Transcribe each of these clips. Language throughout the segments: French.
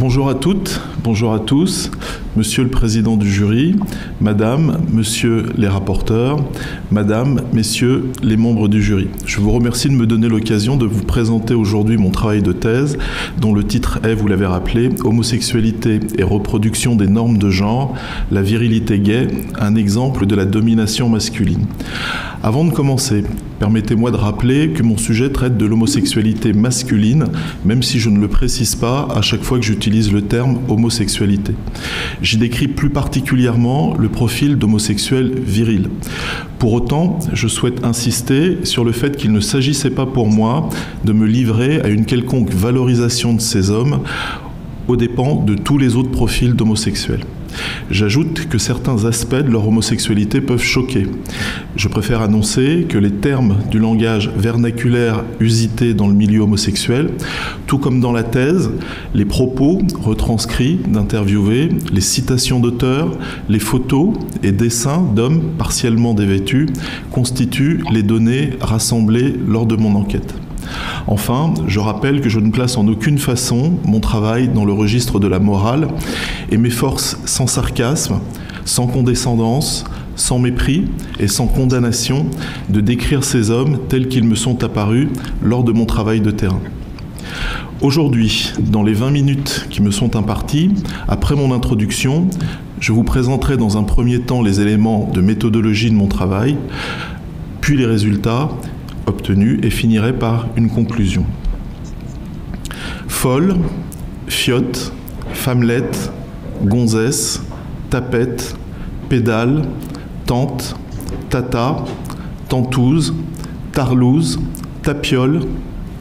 Bonjour à toutes, bonjour à tous, Monsieur le Président du jury, Madame, Monsieur les rapporteurs, Madame, Messieurs les membres du jury. Je vous remercie de me donner l'occasion de vous présenter aujourd'hui mon travail de thèse, dont le titre est, vous l'avez rappelé, « Homosexualité et reproduction des normes de genre, la virilité gay, un exemple de la domination masculine ». Avant de commencer, permettez-moi de rappeler que mon sujet traite de l'homosexualité masculine, même si je ne le précise pas à chaque fois que j'utilise le terme homosexualité. J'y décris plus particulièrement le profil d'homosexuel viril. Pour autant, je souhaite insister sur le fait qu'il ne s'agissait pas pour moi de me livrer à une quelconque valorisation de ces hommes aux dépens de tous les autres profils d'homosexuels. J'ajoute que certains aspects de leur homosexualité peuvent choquer. Je préfère annoncer que les termes du langage vernaculaire usité dans le milieu homosexuel, tout comme dans la thèse, les propos retranscrits d'interviewés, les citations d'auteurs, les photos et dessins d'hommes partiellement dévêtus constituent les données rassemblées lors de mon enquête. Enfin, je rappelle que je ne place en aucune façon mon travail dans le registre de la morale et m'efforce sans sarcasme, sans condescendance, sans mépris et sans condamnation de décrire ces hommes tels qu'ils me sont apparus lors de mon travail de terrain. Aujourd'hui, dans les 20 minutes qui me sont imparties, après mon introduction, je vous présenterai dans un premier temps les éléments de méthodologie de mon travail, puis les résultats obtenus et finirait par une conclusion. Folle, fiotte, femmelette, gonzesse, tapette, pédale, tante, tata, tantouse, tarlouse, tapiole,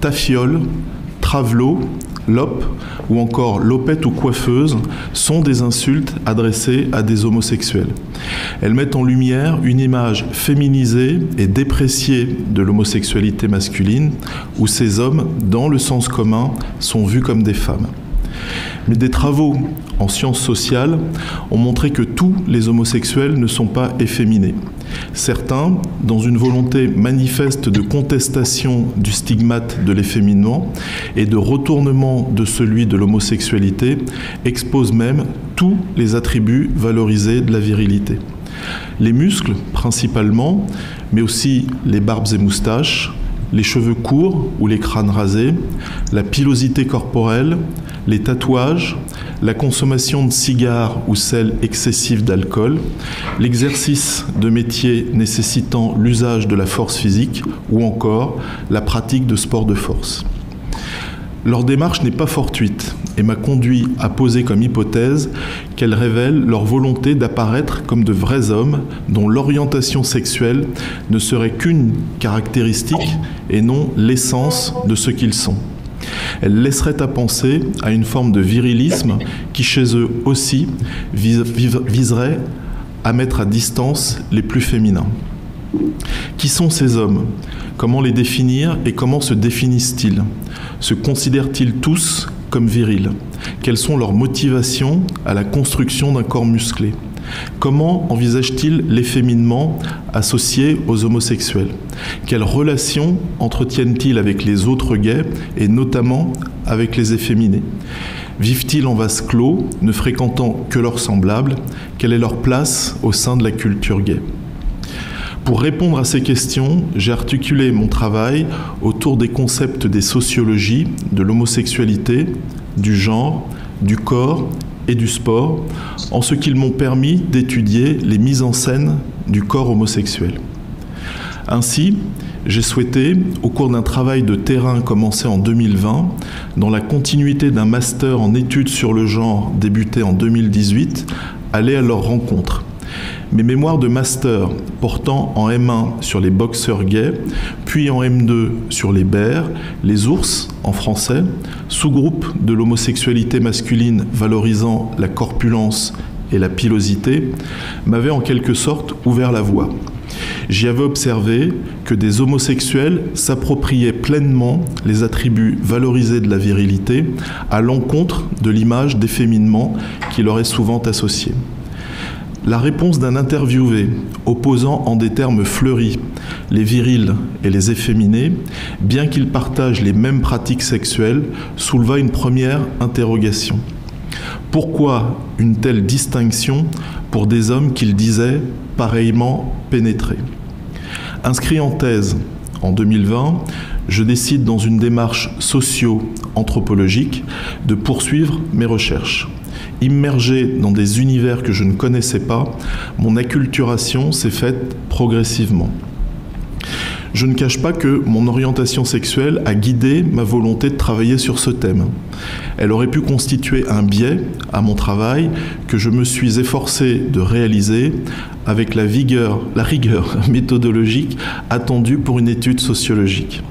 tafiole, travelot, lope ou encore lopette ou coiffeuse sont des insultes adressées à des homosexuels. Elles mettent en lumière une image féminisée et dépréciée de l'homosexualité masculine où ces hommes, dans le sens commun, sont vus comme des femmes. Mais des travaux en sciences sociales ont montré que tous les homosexuels ne sont pas efféminés. Certains, dans une volonté manifeste de contestation du stigmate de l'efféminement et de retournement de celui de l'homosexualité, exposent même tous les attributs valorisés de la virilité. Les muscles, principalement, mais aussi les barbes et moustaches, les cheveux courts ou les crânes rasés, la pilosité corporelle, les tatouages, la consommation de cigares ou celle excessive d'alcool, l'exercice de métiers nécessitant l'usage de la force physique ou encore la pratique de sports de force. Leur démarche n'est pas fortuite et m'a conduit à poser comme hypothèse qu'elle révèle leur volonté d'apparaître comme de vrais hommes dont l'orientation sexuelle ne serait qu'une caractéristique et non l'essence de ce qu'ils sont. Elle laisserait à penser à une forme de virilisme qui chez eux aussi viserait à mettre à distance les plus féminins. Qui sont ces hommes? Comment les définir et comment se définissent-ils? Se considèrent-ils tous comme virils? Quelles sont leurs motivations à la construction d'un corps musclé? Comment envisagent-ils l'efféminement associé aux homosexuels? Quelles relations entretiennent-ils avec les autres gays et notamment avec les efféminés? Vivent-ils en vase clos, ne fréquentant que leurs semblables? Quelle est leur place au sein de la culture gay? Pour répondre à ces questions, j'ai articulé mon travail autour des concepts des sociologies, de l'homosexualité, du genre, du corps et du sport, en ce qu'ils m'ont permis d'étudier les mises en scène du corps homosexuel. Ainsi, j'ai souhaité, au cours d'un travail de terrain commencé en 2020, dans la continuité d'un master en études sur le genre débuté en 2018, aller à leur rencontre. Mes mémoires de master portant en M1 sur les boxeurs gays, puis en M2 sur les bears, les ours en français, sous-groupe de l'homosexualité masculine valorisant la corpulence et la pilosité, m'avaient en quelque sorte ouvert la voie. J'y avais observé que des homosexuels s'appropriaient pleinement les attributs valorisés de la virilité à l'encontre de l'image d'efféminement qui leur est souvent associée. La réponse d'un interviewé opposant en des termes fleuris les virils et les efféminés, bien qu'ils partagent les mêmes pratiques sexuelles, souleva une première interrogation. Pourquoi une telle distinction pour des hommes qu'ils disaient pareillement pénétrés? Inscrit en thèse en 2020, je décide dans une démarche socio-anthropologique de poursuivre mes recherches. Immergé dans des univers que je ne connaissais pas, mon acculturation s'est faite progressivement. Je ne cache pas que mon orientation sexuelle a guidé ma volonté de travailler sur ce thème. Elle aurait pu constituer un biais à mon travail que je me suis efforcé de réaliser avec la rigueur méthodologique attendue pour une étude sociologique.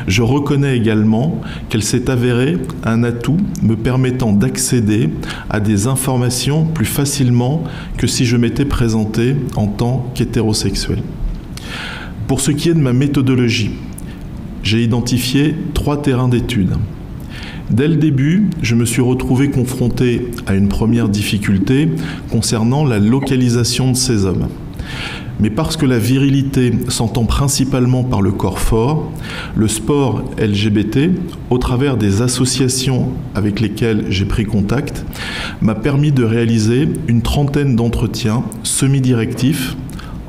Je reconnais également qu'elle s'est avérée un atout me permettant d'accéder à des informations plus facilement que si je m'étais présenté en tant qu'hétérosexuel. Pour ce qui est de ma méthodologie, j'ai identifié 3 terrains d'études. Dès le début, je me suis retrouvé confronté à une première difficulté concernant la localisation de ces hommes. Mais parce que la virilité s'entend principalement par le corps fort, le sport LGBT, au travers des associations avec lesquelles j'ai pris contact, m'a permis de réaliser une trentaine d'entretiens semi-directifs,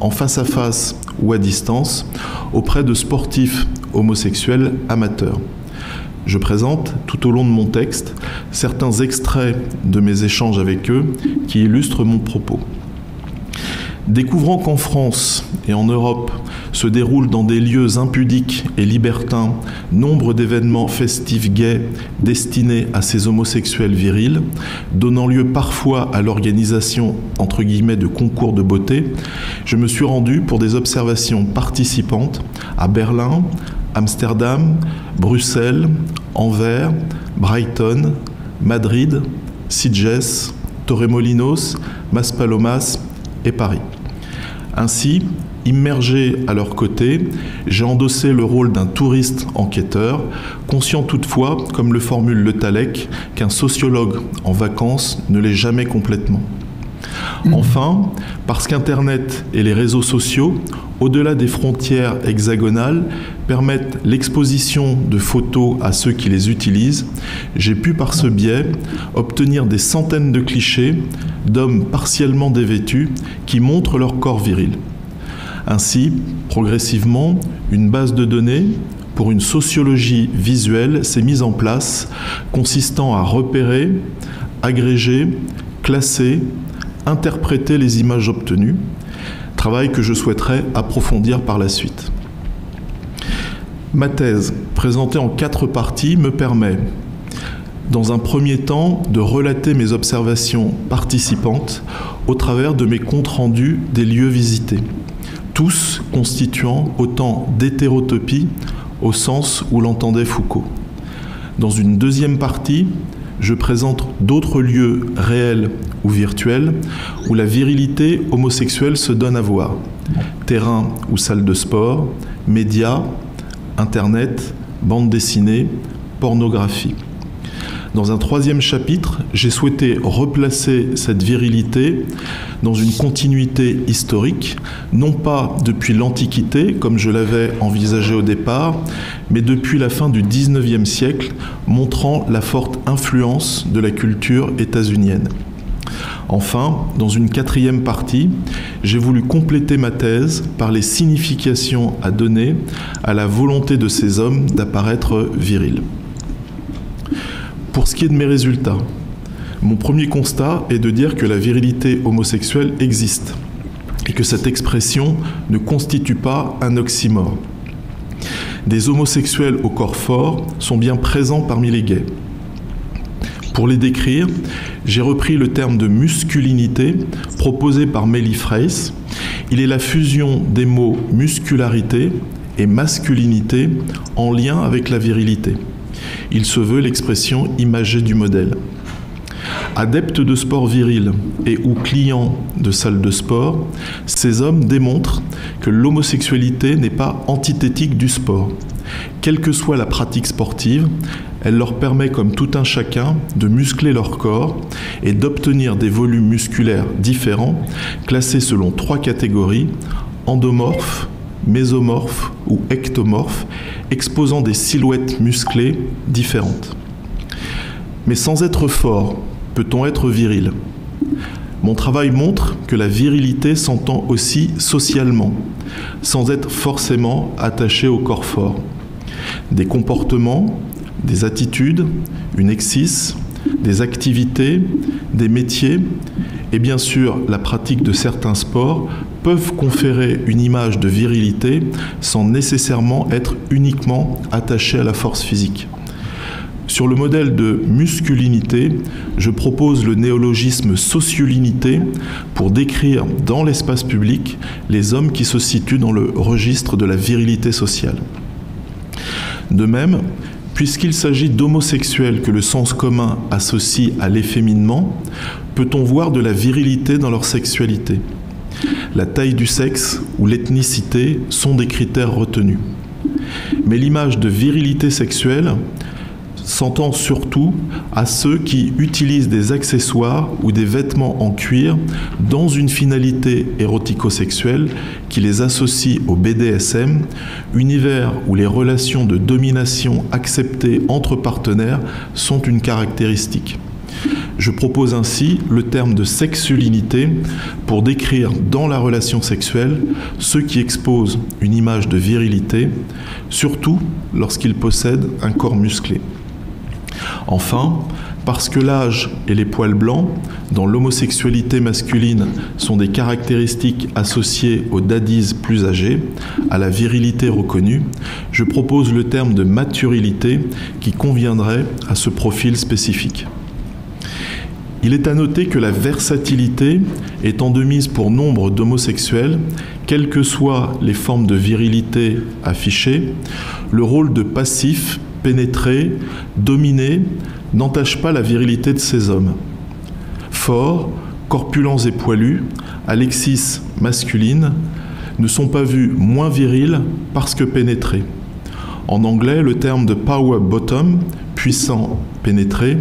en face à face ou à distance, auprès de sportifs homosexuels amateurs. Je présente, tout au long de mon texte, certains extraits de mes échanges avec eux qui illustrent mon propos. Découvrant qu'en France et en Europe se déroulent dans des lieux impudiques et libertins nombre d'événements festifs gays destinés à ces homosexuels virils, donnant lieu parfois à l'organisation entre guillemets de concours de beauté, je me suis rendu pour des observations participantes à Berlin, Amsterdam, Bruxelles, Anvers, Brighton, Madrid, Sitges, Torremolinos, Maspalomas et Paris. Ainsi, immergé à leur côté, j'ai endossé le rôle d'un touriste enquêteur, conscient toutefois, comme le formule Le Tallec, qu'un sociologue en vacances ne l'est jamais complètement. Enfin, parce qu'Internet et les réseaux sociaux, au-delà des frontières hexagonales, permettent l'exposition de photos à ceux qui les utilisent, j'ai pu par ce biais obtenir des centaines de clichés d'hommes partiellement dévêtus qui montrent leur corps viril. Ainsi, progressivement, une base de données pour une sociologie visuelle s'est mise en place, consistant à repérer, agréger, classer, interpréter les images obtenues, travail que je souhaiterais approfondir par la suite. Ma thèse, présentée en 4 parties, me permet, dans un premier temps, de relater mes observations participantes au travers de mes comptes rendus des lieux visités, tous constituant autant d'hétérotopies au sens où l'entendait Foucault. Dans une deuxième partie, je présente d'autres lieux réels ou virtuels où la virilité homosexuelle se donne à voir. Terrain ou salle de sport, médias, Internet, bande dessinée, pornographie. Dans un 3e chapitre, j'ai souhaité replacer cette virilité dans une continuité historique, non pas depuis l'Antiquité, comme je l'avais envisagé au départ, mais depuis la fin du XIXe siècle, montrant la forte influence de la culture états-unienne. Enfin, dans une 4e partie, j'ai voulu compléter ma thèse par les significations à donner à la volonté de ces hommes d'apparaître virils. Pour ce qui est de mes résultats, mon premier constat est de dire que la virilité homosexuelle existe et que cette expression ne constitue pas un oxymore. Des homosexuels au corps fort sont bien présents parmi les gays. Pour les décrire, j'ai repris le terme de musculinité proposé par Melly Freyss. Il est la fusion des mots muscularité et masculinité en lien avec la virilité. Il se veut l'expression imagée du modèle. Adeptes de sport viril et ou clients de salles de sport, ces hommes démontrent que l'homosexualité n'est pas antithétique du sport. Quelle que soit la pratique sportive, elle leur permet, comme tout un chacun, de muscler leur corps et d'obtenir des volumes musculaires différents, classés selon 3 catégories, endomorphes, mésomorphes ou ectomorphes, exposant des silhouettes musclées différentes. Mais sans être fort Peut-on être viril? Mon travail montre que la virilité s'entend aussi socialement, sans être forcément attachée au corps fort. Des comportements, des attitudes, une exis, des activités, des métiers et bien sûr la pratique de certains sports peuvent conférer une image de virilité sans nécessairement être uniquement attachés à la force physique. Sur le modèle de musculinité, je propose le néologisme sociolinité pour décrire dans l'espace public les hommes qui se situent dans le registre de la virilité sociale. De même, puisqu'il s'agit d'homosexuels que le sens commun associe à l'efféminement, peut-on voir de la virilité dans leur sexualité? La taille du sexe ou l'ethnicité sont des critères retenus. Mais l'image de virilité sexuelle s'entend surtout à ceux qui utilisent des accessoires ou des vêtements en cuir dans une finalité érotico-sexuelle qui les associe au BDSM, univers où les relations de domination acceptées entre partenaires sont une caractéristique. Je propose ainsi le terme de sexulinité pour décrire dans la relation sexuelle ceux qui exposent une image de virilité, surtout lorsqu'ils possèdent un corps musclé. Enfin, parce que l'âge et les poils blancs, dans l'homosexualité masculine, sont des caractéristiques associées aux daddies plus âgés, à la virilité reconnue, je propose le terme de maturilité qui conviendrait à ce profil spécifique. Il est à noter que la versatilité étant de mise pour nombre d'homosexuels, quelles que soient les formes de virilité affichées, le rôle de passif, pénétrer, dominer, n'entache pas la virilité de ces hommes. Forts, corpulents et poilus, à l'exis masculine, ne sont pas vus moins virils parce que pénétrés. En anglais, le terme de power bottom, puissant pénétré,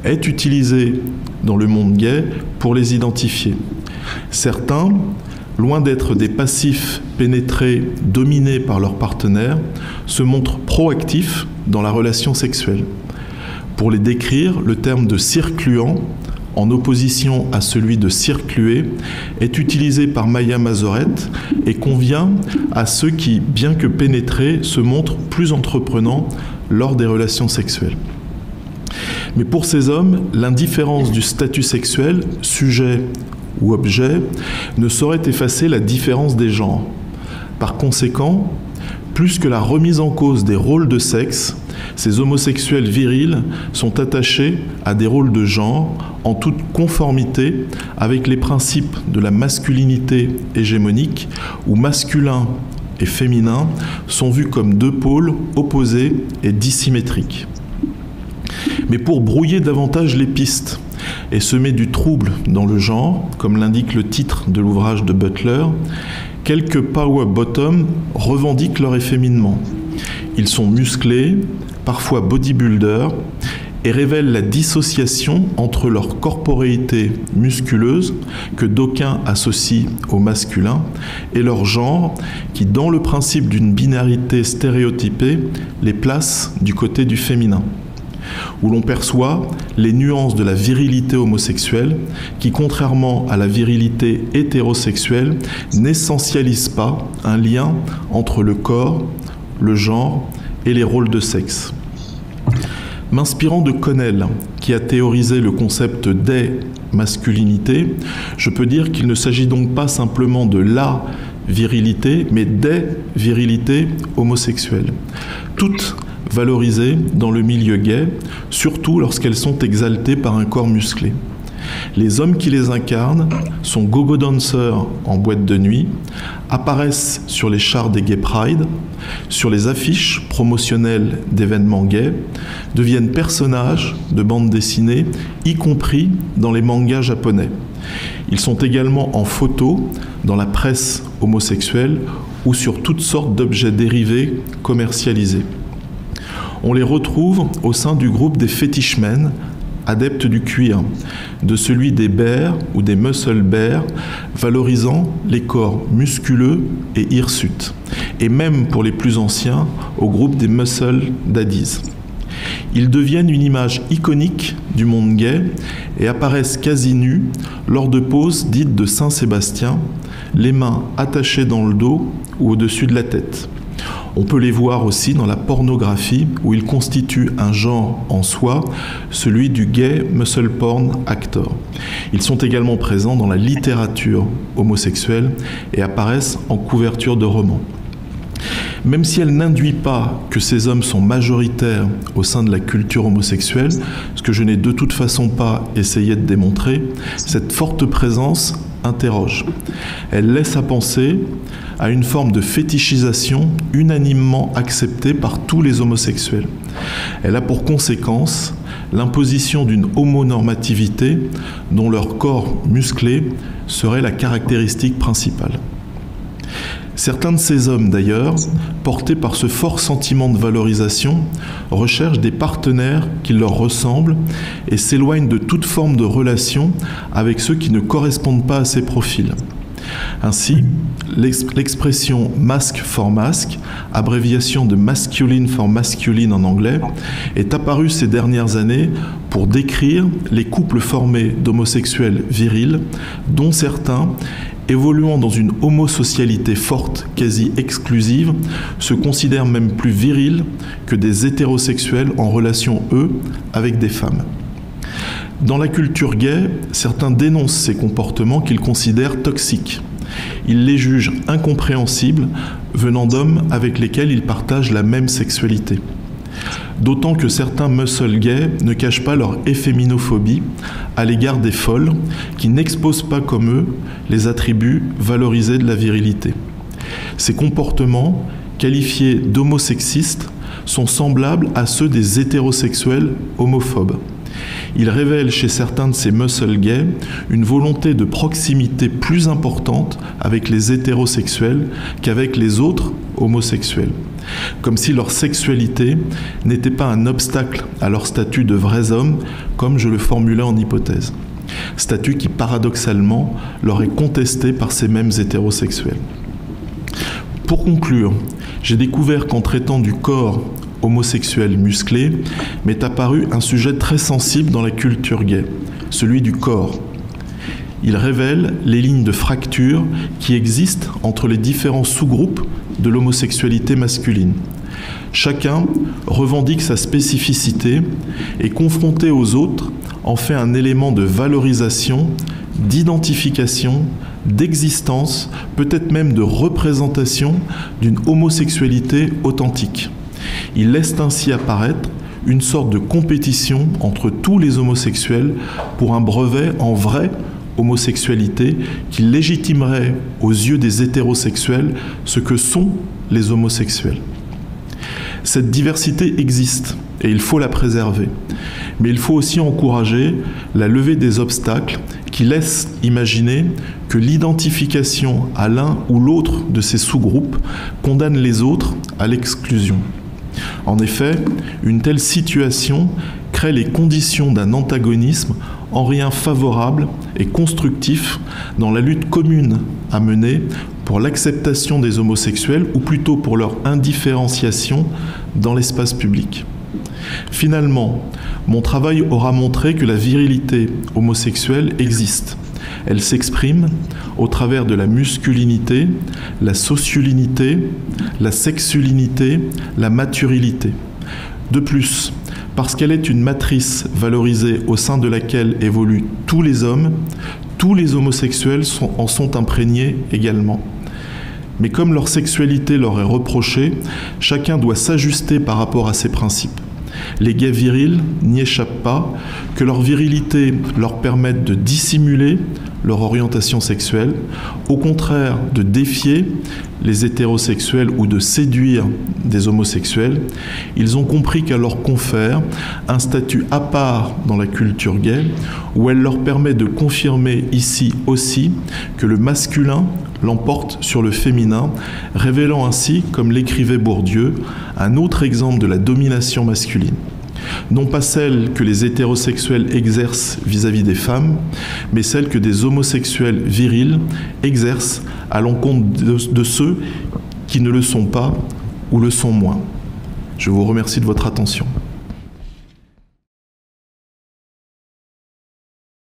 est utilisé dans le monde gay pour les identifier. Certains, loin d'être des passifs pénétrés, dominés par leur partenaire, se montrent proactifs dans la relation sexuelle. Pour les décrire, le terme de circluant, en opposition à celui de circluer, est utilisé par Maya Mazoret et convient à ceux qui, bien que pénétrés, se montrent plus entreprenants lors des relations sexuelles. Mais pour ces hommes, l'indifférence du statut sexuel, sujet ou objet, ne saurait effacer la différence des genres. Par conséquent, plus que la remise en cause des rôles de sexe, ces homosexuels virils sont attachés à des rôles de genre en toute conformité avec les principes de la masculinité hégémonique où masculin et féminin sont vus comme deux pôles opposés et dissymétriques. Mais pour brouiller davantage les pistes et semer du trouble dans le genre, comme l'indique le titre de l'ouvrage de Butler, quelques power bottom revendiquent leur efféminement. Ils sont musclés, parfois bodybuilders, et révèlent la dissociation entre leur corporéité musculeuse, que d'aucuns associent au masculin, et leur genre, qui, dans le principe d'une binarité stéréotypée, les place du côté du féminin, où l'on perçoit les nuances de la virilité homosexuelle qui, contrairement à la virilité hétérosexuelle, n'essentialise pas un lien entre le corps, le genre et les rôles de sexe. M'inspirant de Connell, qui a théorisé le concept des masculinités, je peux dire qu'il ne s'agit donc pas simplement de la virilité, mais des virilités homosexuelles. Toutes valorisées dans le milieu gay, surtout lorsqu'elles sont exaltées par un corps musclé. Les hommes qui les incarnent sont go-go danseurs en boîte de nuit, apparaissent sur les chars des Gay Pride, sur les affiches promotionnelles d'événements gays, deviennent personnages de bandes dessinées, y compris dans les mangas japonais. Ils sont également en photo dans la presse homosexuelle ou sur toutes sortes d'objets dérivés commercialisés. On les retrouve au sein du groupe des fétishmen, adeptes du cuir, de celui des bears ou des muscle bears, valorisant les corps musculeux et hirsutes, et même pour les plus anciens, au groupe des muscle daddies. Ils deviennent une image iconique du monde gay et apparaissent quasi nus lors de poses dites de Saint-Sébastien, les mains attachées dans le dos ou au-dessus de la tête. On peut les voir aussi dans la pornographie où ils constituent un genre en soi, celui du gay muscle porn actor. Ils sont également présents dans la littérature homosexuelle et apparaissent en couverture de romans. Même si elle n'induit pas que ces hommes sont majoritaires au sein de la culture homosexuelle, ce que je n'ai de toute façon pas essayé de démontrer, cette forte présence interroge. Elle laisse à penser à une forme de fétichisation unanimement acceptée par tous les homosexuels. Elle a pour conséquence l'imposition d'une homonormativité dont leur corps musclé serait la caractéristique principale. Certains de ces hommes, d'ailleurs, portés par ce fort sentiment de valorisation, recherchent des partenaires qui leur ressemblent et s'éloignent de toute forme de relation avec ceux qui ne correspondent pas à ces profils. Ainsi, l'expression masc for masc, abréviation de masculine for masculine en anglais, est apparue ces dernières années pour décrire les couples formés d'homosexuels virils, dont certains, évoluant dans une homosocialité forte, quasi exclusive, se considèrent même plus virils que des hétérosexuels en relation, eux, avec des femmes. Dans la culture gay, certains dénoncent ces comportements qu'ils considèrent toxiques. Ils les jugent incompréhensibles venant d'hommes avec lesquels ils partagent la même sexualité. D'autant que certains muscle gays ne cachent pas leur efféminophobie à l'égard des folles qui n'exposent pas comme eux les attributs valorisés de la virilité. Ces comportements, qualifiés d'homosexistes, sont semblables à ceux des hétérosexuels homophobes. Ils révèlent chez certains de ces muscle gays une volonté de proximité plus importante avec les hétérosexuels qu'avec les autres homosexuels, comme si leur sexualité n'était pas un obstacle à leur statut de vrais hommes, comme je le formulais en hypothèse. Statut qui, paradoxalement, leur est contesté par ces mêmes hétérosexuels. Pour conclure, j'ai découvert qu'en traitant du corps homosexuel musclé, m'est apparu un sujet très sensible dans la culture gay, celui du corps. Il révèle les lignes de fracture qui existent entre les différents sous-groupes de l'homosexualité masculine. Chacun revendique sa spécificité et, confronté aux autres, en fait un élément de valorisation, d'identification, d'existence, peut-être même de représentation d'une homosexualité authentique. Il laisse ainsi apparaître une sorte de compétition entre tous les homosexuels pour un brevet en vraie homosexualité qui légitimerait aux yeux des hétérosexuels ce que sont les homosexuels. Cette diversité existe et il faut la préserver. Mais il faut aussi encourager la levée des obstacles qui laissent imaginer que l'identification à l'un ou l'autre de ces sous-groupes condamne les autres à l'exclusion. En effet, une telle situation crée les conditions d'un antagonisme en rien favorable et constructif dans la lutte commune à mener pour l'acceptation des homosexuels ou plutôt pour leur indifférenciation dans l'espace public. Finalement, mon travail aura montré que la virilité homosexuelle existe. Elle s'exprime au travers de la musculinité, la sociulinité, la sexulinité, la maturilité. De plus, parce qu'elle est une matrice valorisée au sein de laquelle évoluent tous les hommes, tous les homosexuels en sont imprégnés également. Mais comme leur sexualité leur est reprochée, chacun doit s'ajuster par rapport à ces principes. Les gays virils n'y échappent pas, que leur virilité leur permette de dissimuler leur orientation sexuelle, au contraire de défier les hétérosexuels ou de séduire des homosexuels. Ils ont compris qu'elle leur confère un statut à part dans la culture gay, où elle leur permet de confirmer ici aussi que le masculin l'emporte sur le féminin, révélant ainsi, comme l'écrivait Bourdieu, un autre exemple de la domination masculine. Non pas celle que les hétérosexuels exercent vis-à-vis des femmes, mais celle que des homosexuels virils exercent à l'encontre de ceux qui ne le sont pas ou le sont moins. Je vous remercie de votre attention.